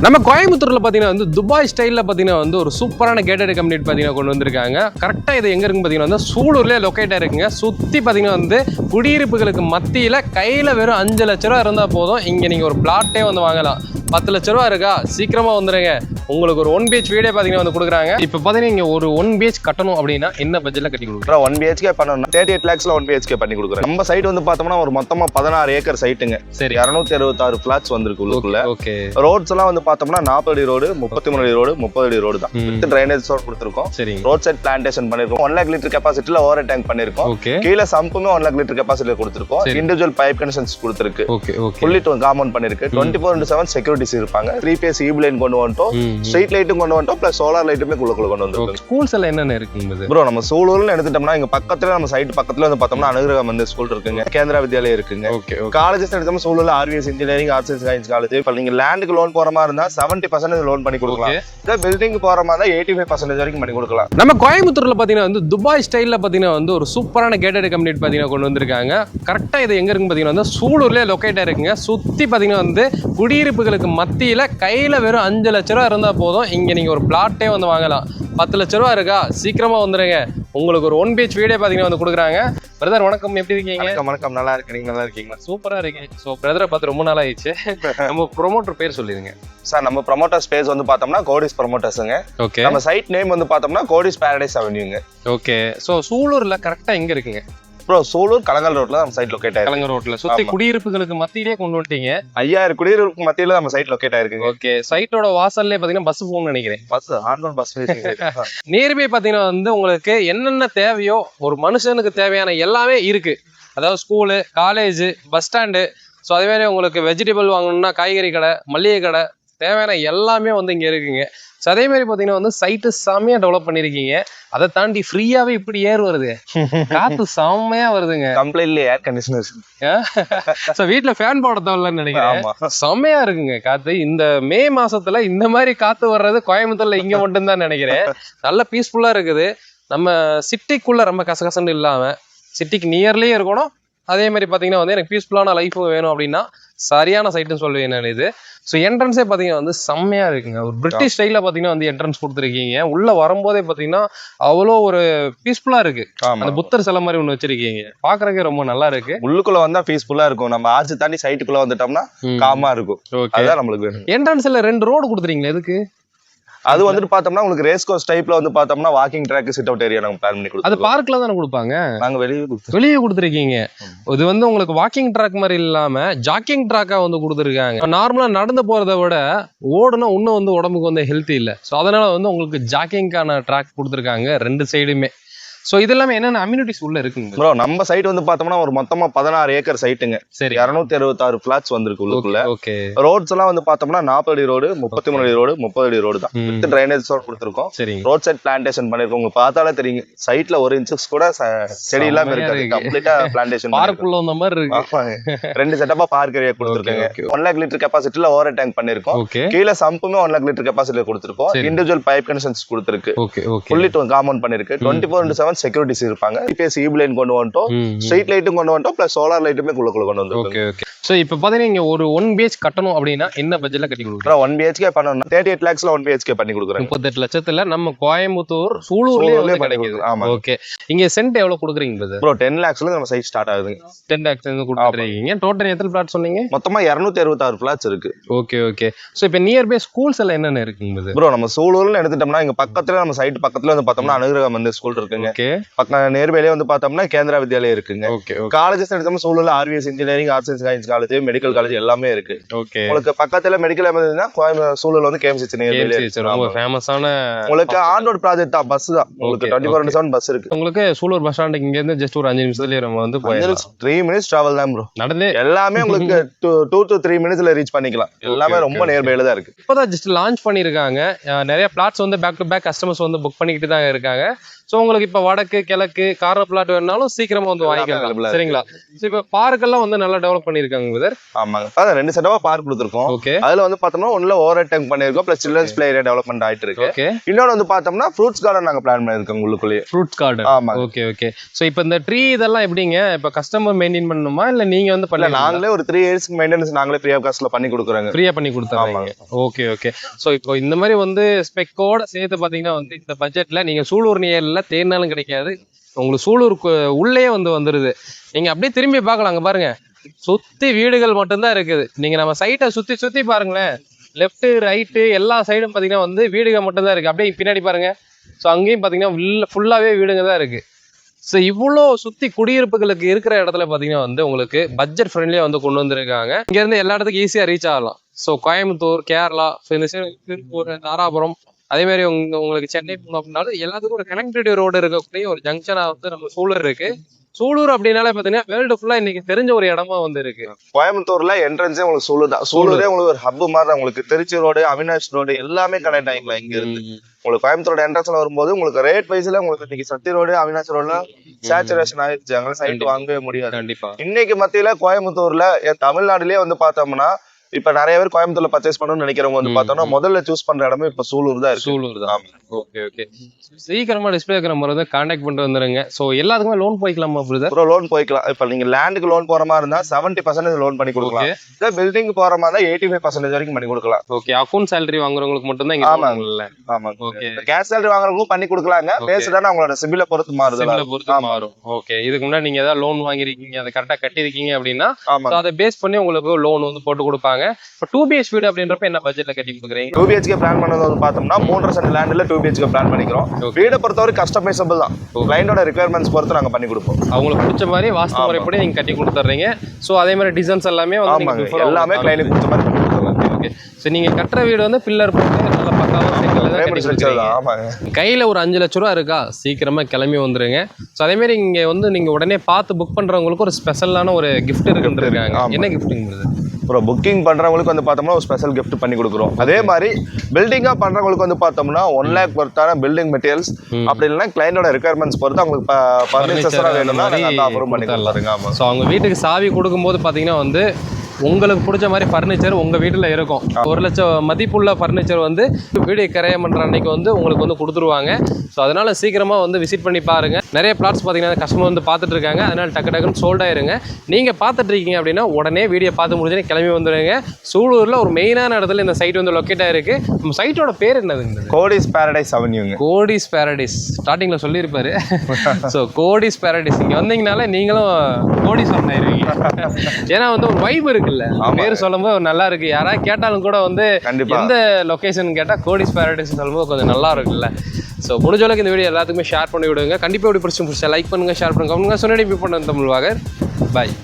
நம்ம கோயம்புத்தூர்ல பாத்தீங்கன்னா வந்து துபாய் ஸ்டைல்ல பாத்தீங்கன்னா வந்து ஒரு சூப்பரான கேட்டட் கம்யூனிட்டி பாத்தீங்கன்னா கொண்டு வந்திருக்காங்க. கரெக்டா இது எங்க இருக்குன்னு பாத்தீங்கன்னா வந்து சூலூர்லயே லொக்கேட் ஆயிருக்குங்க. சுத்தி பாத்தீங்கன்னா வந்து குடியிருப்புகளுக்கு மத்தியில கையில வெறும் 5 லட்ச ரூபா இருந்தா போதும். இங்க நீங்க ஒரு பிளாட்டே வந்து வாங்கலாம். 10 லட்ச ரூபா இருக்கா, சீக்கிரமா வந்துருங்க. உங்களுக்கு ஒரு 1 BH வீடே பாத்தீங்கன்னா வந்து கொடுக்குறாங்க. இப்ப பாத்தீங்கன்னா இங்க ஒரு 1 BH கட்டணும் அப்படின்னா என்ன பட்ஜெட்ல கட்டி கொடுக்குறோம்? 1 BHK பண்ணணும் 38 lakhsல 1 BHK பண்ணி கொடுக்குறோம். நம்ம சைட் வந்து பார்த்தோம்னா ஒரு மொத்தமா 16 ஏக்கர் சைட்டுங்க. சரி, 266 ஃபிளாட்ஸ் வந்திருக்கு உள்ளுக்குள்ள. ஓகே. ரோட்ஸ் எல்லாம் வந்து பார்த்தோம்னா 40 அடி ரோடு, 33 அடி ரோடு, 30 அடி ரோடு தான். வித் டிரைனேஜ் ரோட் கொடுத்துருக்கோம். சரி, ரோட் சைட் பிளான்டேஷன் பண்ணிருக்கோம். 1 lakh லிட்டர் கெபாசிட்டில ஓவர் டேங்க் பண்ணிருக்கோம். ஓகே. கீழ சம்புமே 1 lakh லிட்டர் கெபாசிட்டில கொடுத்துருக்கோம். இண்டிவிஜுவல் பைப் கனெக்ஷன்ஸ் கொடுத்துருக்கு. Okay, okay. ஃபுல்லி காம்பவுண்ட் பண்ணிருக்கு. 24/7 செக்யூரிட்டிஸ் இருப்பாங்க. 3 phase ஈபி லைன் கொண்டு வந்துட்டோம். ஸ்ட்ரீட் லைட்டும் கொண்டு வந்துட்டோம். பிளஸ் சோலார் லைட்டுமே குள்ள கொண்டு வந்துருக்கோம். ஸ்கூல்ஸ் எல்லாம் என்னென்ன இருக்குங்க ப்ரோ? நம்ம சூலூர்னு எடுத்துட்டோம்னா இங்க பக்கத்துல நம்ம சைட் பக்கத்துல வந்து பார்த்தோம்னா அனுகிரகம் வந்து ஸ்கூல் இருக்குங்க. கேந்திரா வித்யாலயா இருக்குங்க. ஓகே. காலேஜஸ் எடுத்தோம்னா சூலூர்ல RVS engineering arts and science college. இப்போ நீங்க லேண்டுக்கு லோன் போற மாதிரி இருந்தா 70% லோன் பண்ணி கொடுக்கலாம். இதே பில்டிங் போற மாதிரி இருந்தா 85% வரைக்கும் பண்ணி கொடுக்கலாம். நம்ம கோயம்புத்தூர்ல பாத்தீங்கன்னா வந்து துபாய் ஸ்டைல்ல பாத்தீங்கன்னா வந்து ஒரு சூப்பரான கேட்டட் கம்யூனிட்டி பாத்தீங்கன்னா கொண்டு வந்திருக்காங்க. கரெக்டா இது எங்க இருக்குன்னு பாத்தீங்கன்னா வந்து சூலூர்லயே லொக்கேட் ஆயிருக்குங்க. சுத்தி பாத்தீங்கன்னா வந்து குடியிருப்புகளுக்கு மத்தியில கையில வெறும் 5 லட்ச ரூபா இருந்தா போதும். இங்க நீங்க ஒரு பிளாட்டே வந்து வாங்கலாம். 10 லட்ச ரூபா இருக்கா, சீக்கிரமா வந்துருங்க. உங்களுக்கு ஒரு 1 BH வீடே பாத்தீங்கன்னா வந்து கொடுக்குறாங்க. பிரதர் வணக்கம், எப்படி இருக்கீங்க? வணக்கம், நல்லா இருக்கு. நீங்க நல்லா இருக்கீங்களா? சூப்பரா இருக்கீங்க. ஸோ பிரதரை பார்த்து ரொம்ப நாள் ஆயிடுச்சு. நம்ம ப்ரொமோட்டர் பேர் சொல்லிருங்க சார். நம்ம ப்ரொமோட்டர் ஸ்பேஸ் வந்து பார்த்தோம்னா கோடிஸ் ப்ரொமோட்டர்ஸுங்க. ஓகே. நம்ம சைட் நேம் வந்து பார்த்தோம்னா கோடிஸ் பாரடைஸ் அவென்யூங்க. ஓகே. ஸோ சூலூர்ல கரெக்டா எங்க இருக்குங்க? ப்ரோ, சூலூர் கலங்கல் ரோட்ல நம்ம சைட் லொக்கேட் ஆயிருக்கு. கலங்கல் ரோட்ல சுத்தி குடியிருப்புகளுக்கு மத்தியிலே கொண்டு வந்துட்டீங்க. 5000 குடியிருப்புக்கு மத்தியில நம்ம சைட் லொக்கேட் ஆயிருக்குங்க. ஓகே. சைட்டோட வாசல்லே பாத்தீங்கன்னா பஸ் போகணும்னு நினைக்கிறேன். பஸ் ஆன்ரோட் பஸ் நியர்பை பாத்தீங்கன்னா வந்து உங்களுக்கு என்னென்ன தேவையோ ஒரு மனுஷனுக்கு தேவையான எல்லாமே இருக்கு. அதாவது school, college, bus stand. So அதே மாதிரி உங்களுக்கு வெஜிடபிள் வாங்கணும்னா காய்கறி கடை, மளிகை கடை, தேவையான எல்லாமே வந்து இங்க இருக்குங்க. ஸோ அதே மாதிரி பாத்தீங்கன்னா வந்து சைட்டு செம்மையா டெவலப் பண்ணிருக்கீங்க. அதை தாண்டி ஃப்ரீயாவே இப்படி ஏர் வருது, காத்து செம்மையா வருதுங்க. Completely air conditioner. ஸோ வீட்டுல ஃபேன் போட தேவையில்லன்னு நினைக்கிறேன். செம்மையா இருக்குங்க காத்து. இந்த மே மாசத்துல இந்த மாதிரி காத்து வர்றது கோயம்புத்தூர்ல இங்க மட்டும்தான் நினைக்கிறேன். நல்ல பீஸ்ஃபுல்லா இருக்குது. நம்ம சிட்டிக்குள்ள ரொம்ப கசகசன்னு இல்லாம சிட்டிக்கு நியர்லயே இருக்கணும். அதே மாதிரி பாத்தீங்கன்னா வந்து எனக்கு பீஸ்ஃபுல்லான லைஃப் வேணும் அப்படின்னா சரியான சைட்டுன்னு சொல்லுவேன் நான் இது. ஸோ என்ட்ரன்ஸே பாத்தீங்கன்னா வந்து செம்மையா இருக்குங்க. ஒரு பிரிட்டிஷ் ஸ்டைல பாத்தீங்கன்னா வந்து என்ட்ரன்ஸ் கொடுத்துருக்கீங்க. உள்ள வரும்போதே பாத்தீங்கன்னா அவ்வளோ ஒரு பீஸ்ஃபுல்லா இருக்கு. அந்த புத்தர் சிலை மாதிரி ஒண்ணு வச்சிருக்கீங்க. பாக்குறதுக்கே ரொம்ப நல்லா இருக்கு. உள்ளுக்குள்ள வந்தா பீஸ்ஃபுல்லா இருக்கும். நம்ம ஆர்ச் தாண்டி சைட்டுக்குள்ள வந்துட்டோம்னா காமா இருக்கும். அதான் நம்மளுக்கு வேணும். என்ட்ரன்ஸ்ல 2 ரோடு கொடுத்துறீங்களா? எதுக்கு? அது வந்துட்டு பார்த்தோம்னா உங்களுக்கு ரேஸ் கோர்ஸ் டைப்ல வந்து பார்த்தோம்னா walking track, sit out area நம்ம பிளான் பண்ணி கொடுத்தோம். அது பார்க்ல தானே கொடுப்பாங்க? நாங்க வெளியே கொடுத்துருக்கீங்க. இது வந்து உங்களுக்கு வாக்கிங் ட்ராக் மாதிரி இல்லாம ஜாக்கிங் ட்ராக்கா வந்து கொடுத்துருக்காங்க. நார்மலா நடந்து போறதை விட ஓடுனா இன்னும் வந்து உடம்புக்கு வந்து ஹெல்த்தி இல்லை. ஸோ அதனால வந்து உங்களுக்கு ஜாக்கிங்கான ட்ராக் கொடுத்துருக்காங்க 2 சைடுமே. ஸோ இது எல்லாமே என்னென்ன அம்யூனிட்டிஸ் உள்ள இருக்குங்க ப்ரோ? நம்ம சைட் வந்து பார்த்தோம்னா ஒரு மொத்தமா 16 ஏக்கர் சைட்டுங்க. சரி, 266 ஃபிளாட்ஸ் வந்திருக்கு உள்ளுக்குள்ள. ஓகே. ரோட்ஸ் எல்லாம் வந்து பார்த்தோம்னா 40 அடி ரோடு, 33 அடி ரோடு, 30 அடி ரோடு தான். வித் டிரைனேஜ் ரோட் கொடுத்துருக்கோம். சரி, ரோட் சைட் பிளான்டேஷன் பண்ணிருக்கோம். உங்களுக்கு பார்த்தாலே தெரியும் சைட்ல 1 இன்ச்சஸ் கூட செடி இல்லாம இருக்காது. கம்ப்ளீட்டா பிளான்டேஷன் பார்க்குள்ள வந்த மாதிரி இருக்கு. 2 செட்டப்பா பார்க் ஏரியா கொடுத்துருக்காங்க. 1 lakh லிட்டர் கெபாசிட்டில ஓவர் டேங்க் பண்ணிருக்கோம். கீழ சம்புமே 1 lakh லிட்டர் கெபாசிட்டில கொடுத்துருக்கோம். இண்டிவிஜுவல் பைப் கனெக்ஷன்ஸ் கொடுத்துருக்கு. ஃபுல்லி காம்பவுண்ட் பண்ணிருக்கு. 24/7 செக்யூரிட்டிஸ் இருப்பாங்க. 3 phase ஈபி லைன் கொண்டு வந்துட்டோம். ஸ்ட்ரீட் லைட்டும் கொண்டு வந்துட்டோம். பிளஸ் சோலார் லைட்டுமே குள்ள கொண்டு வந்துருக்கோம். Okay, okay. சோ இப்போ பாத்தீங்கன்னா இங்க ஒரு 1 BH கட்டணும் அப்படின்னா என்ன பட்ஜெட்ல கட்டி கொடுக்குறோம்? 1 BHK பண்ணணும் 38 lakhsல 1 BHK பண்ணி கொடுக்குறோம். 38 லட்சத்துல நம்ம கோயம்புத்தூர் சூலூர்லயே கிடைக்குது. ஆமா. ஓகே. இங்க சென்ட் எவ்வளவு கொடுக்குறீங்க ப்ரோ? 10 lakhsல நம்ம சைட் ஸ்டார்ட் ஆகுதுங்க. 10 lakhs கொடுக்குறீங்க. டோட்டல் எத்தனை பிளாட் சொன்னீங்க? மொத்தமா 266 பிளாட்ஸ் இருக்கு. Okay, okay. சோ இப்போ நியர்பை ஸ்கூல்ஸ் எல்லாம் என்னென்ன இருக்குங்க ப்ரோ? நம்ம சூலூர்னு எடுத்துட்டோம்னா இங்க பக்கத்துல நம்ம சைட் பக்கத்துல வந்து பார்த்தோம்னா அனுகிரகம் வந்து ஸ்கூல் இருக்குங்க. ஓகே. பக்கம் நியர்பைலே வந்து பார்த்தோம்னா கேந்திரா வித்யாலயா இருக்குங்க. ஓகே. காலேஜஸ் எடுத்தோம்னா சூலூர்ல RVS engineering arts and science college, medical college எல்லாமே இருக்கு. ஓகே. உங்களுக்கு பக்கத்துல மெடிக்கல் எமர்ஜென்சினா சூலூர்ல வந்து KMCH ரொம்ப ஃபேமஸான உங்களுக்கு ஆன் ரோட் ப்ராஜெக்ட் தான். பஸ் தான் உங்களுக்கு 24/7 பஸ் இருக்கு. உங்களுக்கு சூலூர் பஸ் ஸ்டாண்டுக்கு இங்க இருந்து ஜஸ்ட் ஒரு 5 நிமிஷத்துலயே நம்ம வந்து போயிடலாம். 3 minutes டிராவல் தான் ப்ரோ. நடந்து எல்லாமே உங்களுக்கு 2 to 3 minutesல ரீச் பண்ணிக்கலாம். எல்லாமே ரொம்ப நியர்பைல தான் இருக்கு. இப்போதான் ஜஸ்ட் லான்ச் பண்ணிருக்காங்க. நிறைய பிளாட்ஸ் வந்து பேக் டு பேக் கஸ்டமர்ஸ் வந்து புக் பண்ணிக்கிட்டு தான் இருக்காங்க. ஸோ உங்களுக்கு இப்போ வடக்கு, கிழக்கு, கார்னர் பிளாட் வேணாலும் சீக்கிரமா வந்து வாங்கிக்கலாம். சரிங்களா? இப்போ பார்க்கெல்லாம் வந்து நல்லா டெவலப் பண்ணிருக்காங்க. கொடுத்துருக்காங்க பிரதர். ஆமாங்க, 2 செட்டப்பா பார்க் கொடுத்துருக்கோம். ஓகே, அதுல வந்து பார்த்தோம்னா ஒன்ல ஓவர் டேங்க் பண்ணிருக்கோம், plus children's play area development ஆயிட்டு இருக்கு. ஓகே, இன்னொன்னு வந்து பார்த்தோம்னா ஃப்ரூட்ஸ் கார்டன் நாங்க பிளான் பண்ணிருக்கோம் உள்ளுக்குள்ளேயே. Fruits garden. ஆமா, ஓகே ஓகே. சோ இப்போ இந்த ட்ரீ இதெல்லாம் எப்படிங்க, இப்போ கஸ்டமர் மெயின்டைன் பண்ணணுமா இல்ல நீங்க வந்து பண்ணல? நாங்களே ஒரு 3 இயர்ஸ்க்கு மெயின்டெனன்ஸ் நாங்களே ஃப்ரீ ஆஃப் காஸ்ட்ல பண்ணி கொடுக்குறாங்க. ஃப்ரீயா பண்ணி கொடுத்துறாங்க. Okay okay. சோ இப்போ இந்த மாதிரி வந்து ஸ்பெக்கோட சேர்த்து பாத்தீங்கன்னா வந்து இந்த பட்ஜெட்ல நீங்க சூலூர் நியர்ல தேடினாலும் கிடைக்காது, உங்களுக்கு சூலூருக்கு உள்ளே வந்துருது. நீங்க அப்படியே திரும்பி பார்க்கலாம், அங்க பாருங்க சுத்தி வீடுகள் மட்டும்தான் இருக்குது. நீங்க நம்ம சைட்டை சுத்தி பாருங்களேன், லெஃப்ட் ரைட்டு எல்லா சைடும் பாத்தீங்கன்னா வந்து வீடுகள் மட்டும்தான் இருக்கு. அப்படியே பின்னாடி பாருங்க, ஸோ அங்கேயும் பாத்தீங்கன்னா ஃபுல்லாவே வீடுங்க தான் இருக்கு. ஸோ இவ்வளோ சுத்தி குடியிருப்புகளுக்கு இருக்கிற இடத்துல பாத்தீங்கன்னா வந்து உங்களுக்கு பட்ஜெட் ஃப்ரெண்ட்லியா வந்து கொண்டு வந்திருக்காங்க. இங்க இருந்து எல்லா இடத்துக்கும் ஈஸியா ரீச் ஆகலாம். ஸோ கோயம்புத்தூர், கேரளா, இந்த சைடு திருப்பூர், தாராபுரம், அதே மாதிரி உங்களுக்கு சென்னை போகணும் அப்படின்னாலும் எல்லாத்துக்கும் ஒரு கனெக்டிவிட்டி ரோடு இருக்கக்கூடிய ஒரு ஜங்ஷனா வந்து நம்ம சூலூர் இருக்கு. சூலூர் அப்படின்னாலே பாத்தீங்கன்னா வேர்ல்டு ஃபுல்லா இன்னைக்கு தெரிஞ்ச ஒரு இடமா வந்து இருக்கு. கோயம்புத்தூர்ல என்ட்ரன்ஸே உங்களுக்கு சூலூர் தான். சூலூரே உங்களுக்கு ஒரு ஹப் மாதிரி தான். உங்களுக்கு திருச்சி ரோடு, அவினாஷ் ரோடு எல்லாமே கனெக்ட் ஆகிக்கலாம் இங்க இருந்து. உங்களுக்கு கோயம்புத்தூரோட என்ட்ரன்ஸ்ல வரும்போது உங்களுக்கு ரேட் வைஸ்ல உங்களுக்கு இன்னைக்கு சத்தி ரோடு, அவினாஷ் ரோடுலாம் சேச்சுரேஷன் ஆயிடுச்சு, அங்க சைட் வாங்கவே முடியாது. கண்டிப்பா இன்னைக்கு மத்தியில கோயம்புத்தூர்ல தமிழ்நாடுலயே வந்து பார்த்தோம்னா இப்ப நிறைய பேர் கோயம்புத்தூர்ல பர்ச்சேஸ் பண்ணணும்னு நினைக்கிறவங்க வந்து பார்த்தோம்னா முதல்ல சூஸ் பண்ற இடமே இப்ப சூலூர் தான் இருக்கு. சூலூர் தான். Okay okay. சீக்கிரமா டிஸ்பிளே இருக்கிற மாதிரி வந்து கான்டாக்ட் பண்ணிட்டு வந்துருங்க. சோ எல்லாத்துக்குமே லோன் போய்க்கலாமா பிரதர்? ப்ரோ லோன் போய்க்கலாம். இப்ப நீங்க லேண்டுக்கு லோன் போற மாதிரி இருந்தா 70% லோன் பண்ணி கொடுக்கலாம். இல்ல பில்டிங் போற மாதிரி இருந்தா 85% வரைக்கும் பண்ணி கொடுக்கலாம். ஓகே, அக்கவுண்ட் சேலரி வாங்குறவங்களுக்கு மட்டும் தான் இங்க. ஆமாங்க. ஓகே, கேஷ் சேலரி வாங்குறவங்களும் பண்ணி கொடுக்கலாங்க. பேசுறதா அவங்களோட சிபில பொறுத்து மாறும். ஓகே, இதுக்கு முன்னாடி நீங்க ஏதாவது லோன் வாங்கிருக்கீங்க, அதை கரெக்டா கட்டிருக்கீங்க அப்படின்னா அதை பேஸ் பண்ணி உங்களுக்கு லோன் வந்து போட்டு கொடுப்பாங்க. இப்போ 2BH வீடு அப்படின்றப்ப என்ன பட்ஜெட்ல கட்டி கொடுக்குறீங்க? 2BHK பிளான் பண்ணது வந்து பார்த்தோம்னா 3.5 சென்ட் லேண்ட்ல 2BHK பிளான் பண்ணிக்கிறோம். வீடை பொறுத்தவரை கஸ்டமைசபிள் தான். கிளைண்டோட ரிக்வயர்மெண்ட்ஸ் பொறுத்து நாங்க பண்ணி கொடுப்போம். அவங்களுக்கு பிடிச்ச மாதிரி வாஸ்து முறைப்படி நீங்க கட்டி கொடுத்துறீங்க. சோ அதே மாதிரி டிசைன்ஸ் எல்லாமே வந்து எல்லாமே கிளைண்டுக்கு பிடிச்ச மாதிரி பண்ணி கொடுத்துறோம். ஓகே, சோ நீங்க கட்டுற வீடு வந்து பில்லர் போட்டு நல்ல பக்காவா கையில ஒரு 5 லட்சம் ரூபா இருக்கா, சீக்கிரமா கிளம்பி வந்துருங்க. சோ அதே மாதிரி இங்க வந்து நீங்க உடனே பார்த்து புக் பண்றவங்களுக்கு ஒரு ஸ்பெஷலான ஒரு கிஃப்ட் இருக்குன்னு இருக்காங்க. என்ன கிஃப்ட்ங்கிறது? அப்புறம் புக்கிங் பண்றவங்களுக்கு வந்து பார்த்தோம்னா ஒரு ஸ்பெஷல் கிஃப்ட் பண்ணி கொடுக்குறோம். அதே மாதிரி பில்டிங்கா பண்றவங்களுக்கு வந்து பார்த்தோம்னா 1 lakh பொறுத்தான பில்டிங் மெட்டீரியல்ஸ், அப்படி இல்லைன்னா கிளைண்டோட ரெக்யர்மெண்ட்ஸ் பொறுத்து அவங்களுக்கு பர்னிச்சர்ஸா வேணும்னா நாங்க ஆஃபரும் பண்ணி தரலாங்க. ஆமா, ஸோ அவங்க வீட்டுக்கு சாவி கொடுக்கும்போது பார்த்தீங்கன்னா வந்து உங்களுக்கு பிடிச்ச மாதிரி ஃபர்னிச்சர் உங்க வீட்டில் இருக்கும். 1 லட்சம் மதிப்புள்ள ஃபர்னிச்சர் வந்து வீடு கிரையம் பண்ற அன்னைக்கு வந்து உங்களுக்கு வந்து கொடுத்துருவாங்க. ஸோ அதனால சீக்கிரமா வந்து விசிட் பண்ணி பாருங்க. நிறைய பிளாட்ஸ் பார்த்தீங்கன்னா கஸ்டமர் வந்து பார்த்துட்டு இருக்காங்க, அதனால டக்குன்னு சோல்ட் ஆயிருங்க. நீங்க பார்த்துட்டு இருக்கீங்க அப்படின்னா உடனே வீடியோ பார்த்து முடிஞ்சு கிளம்பி வந்துடுங்க. சூலூர்ல ஒரு மெயினான இடத்துல இந்த சைட் வந்து லொக்கேட் ஆயிருக்கு. நம்ம சைட்டோட பேர் என்னதுங்க? கோடிஸ் பாரடைஸ் அவென்யூங்க. கோடிஸ் பாரடைஸ் ஸ்டார்டிங்ல சொல்லியிருப்பாரு. ஸோ கோடிஸ் பாரடைஸ் இங்க வந்தீங்கனாலே நீங்களும் கோடீஸ்வரன் ஆயிருவீங்க. ஏன்னா வந்து ஒரு வைப் இருக்குல்ல, பேர் சொல்லும்போது நல்லா இருக்கு. யாராவது கேட்டாலும் கூட வந்து எந்த லொகேஷன் கேட்டா கோடிஸ் பாரடைஸ் சொல்லும்போது கொஞ்சம் நல்லா இருக்குல்ல. ஸோ முடிஞ்ச அளவுக்கு இந்த வீடியோ எல்லாத்துக்குமே ஷேர் பண்ணி விடுங்க. கண்டிப்பாக இப்படி பிடிச்சா லைக் பண்ணுங்க, ஷேர் பண்ணுங்க. சொன்னடி தமிழ் வாகர். பாய்.